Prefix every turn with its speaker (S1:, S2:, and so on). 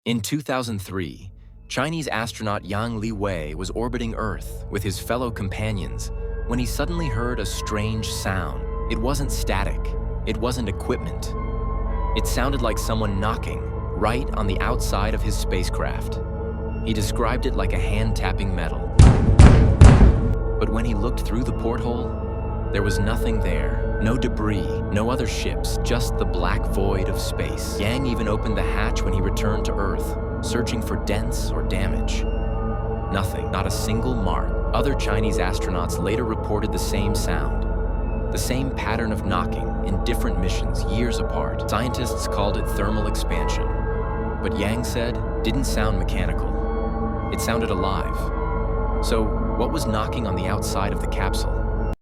S1: In 2003, Chinese astronaut Yang Liwei was orbiting Earth with his fellow companions when he suddenly heard a strange sound. It wasn't static. It wasn't equipment. It sounded like someone knocking right on the outside of his spacecraft. He described it like a hand tapping metal. But when he looked through the porthole, there was nothing there. No debris, no other ships, just the black void of space. Yang even opened the hatch when he returned to Earth, searching for dents or damage. Nothing, not a single mark. Other Chinese astronauts later reported the same sound, the same pattern of knocking in different missions years apart. Scientists called it thermal expansion, but Yang said didn't sound mechanical. It sounded alive. So what was knocking on the outside of the capsule?